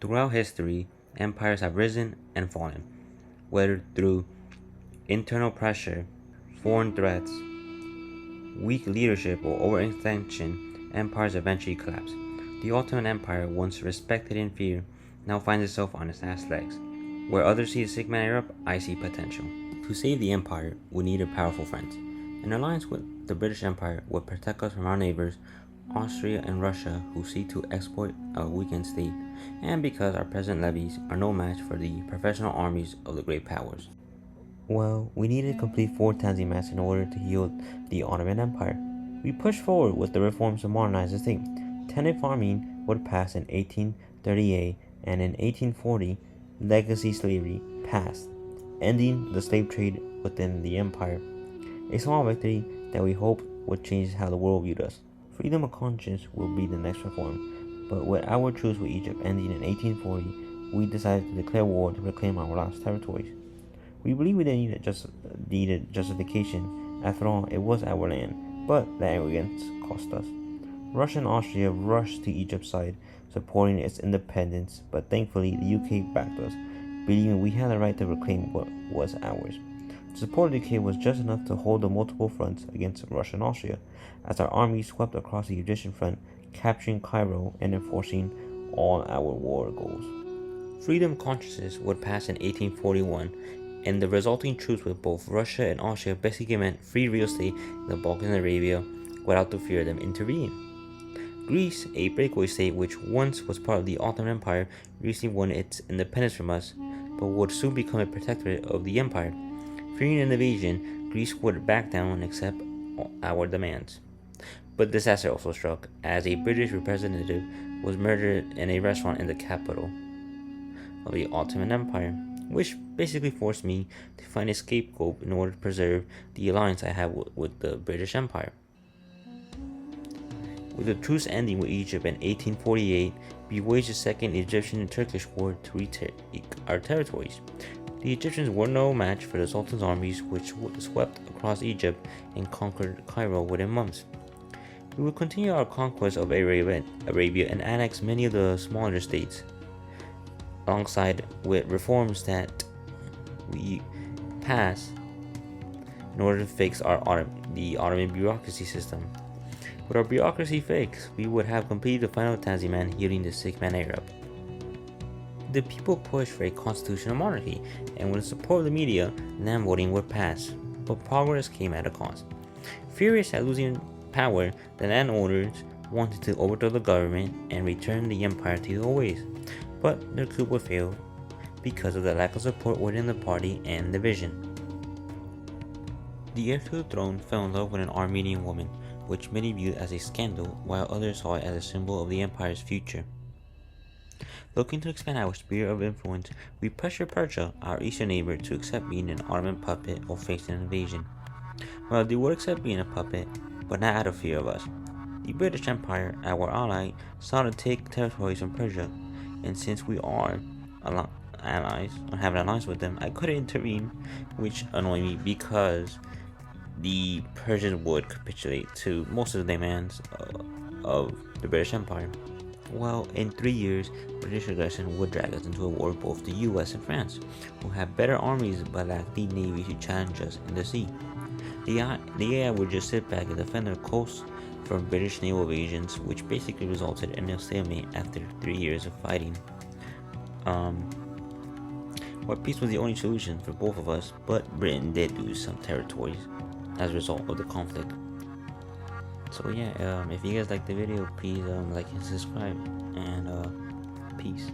Throughout history, empires have risen and fallen, whether through internal pressure, foreign threats, weak leadership, or overextension. Empires eventually collapse. The Ottoman Empire, once respected and feared, now finds itself on its last legs. Where others see a sick man Europe, I see potential. To save the empire, we needed powerful friends. An alliance with the British Empire would protect us from our neighbors, Austria and Russia, who seek to exploit our weakened state, and because our present levies are no match for the professional armies of the great powers. Well, we needed to complete 4 Tanzimat in order to heal the Ottoman Empire. We pushed forward with the reforms to modernize the state. Tenant farming would pass in 1838, and in 1840, legacy slavery passed, ending the slave trade within the empire. A small victory that we hoped would change how the world viewed us. Freedom of conscience will be the next reform, but with our truce with Egypt ending in 1840, we decided to declare war to reclaim our lost territories. We believe we didn't needed justification. After all, it was our land, but the arrogance cost us. Russia and Austria rushed to Egypt's side, supporting its independence, but thankfully the UK backed us, believing we had the right to reclaim what was ours. The support of the UK was just enough to hold the multiple fronts against Russia and Austria, as our armies swept across the Egyptian front, capturing Cairo and enforcing all our war goals. Freedom consciousness would pass in 1841, and the resulting truce with both Russia and Austria basically meant free real estate in the Balkans and Arabia without the fear of them intervening. Greece, a breakaway state which once was part of the Ottoman Empire, recently won its independence from us, but would soon become a protectorate of the empire. Fearing an invasion, Greece would back down and accept our demands. But disaster also struck, as a British representative was murdered in a restaurant in the capital of the Ottoman Empire, which basically forced me to find a scapegoat in order to preserve the alliance I had with the British Empire. With the truce ending with Egypt in 1848, we waged a second Egyptian and Turkish war to retake our territories. The Egyptians were no match for the Sultan's armies, which swept across Egypt and conquered Cairo within months. We would continue our conquest of Arabia and annex many of the smaller states, alongside with reforms that we passed in order to fix the Ottoman bureaucracy system. With our bureaucracy fixed, we would have completed the final Tanzimat healing the sick man Arab. The people pushed for a constitutional monarchy, and with the support of the media, land voting would pass, but progress came at a cost. Furious at losing power, the landowners wanted to overthrow the government and return the empire to the old ways, but their coup would fail because of the lack of support within the party and division. The heir to the throne fell in love with an Armenian woman, which many viewed as a scandal, while others saw it as a symbol of the empire's future. Looking to expand our sphere of influence, we pressured Persia, our eastern neighbor, to accept being an Ottoman puppet or face an invasion. Well, they would accept being a puppet, but not out of fear of us. The British Empire, our ally, sought to take territories from Persia, and since we are allies or have an alliance with them, I couldn't intervene, which annoyed me because the Persians would capitulate to most of the demands of the British Empire. Well, in 3 years, British aggression would drag us into a war with both the US and France, who have better armies but lack the navy to challenge us in the sea. The AI would just sit back and defend their coasts from British naval invasions, which basically resulted in a stalemate after 3 years of fighting. Peace was the only solution for both of us, but Britain did lose some territories as a result of the conflict. So yeah, if you guys liked the video, please like and subscribe, and peace.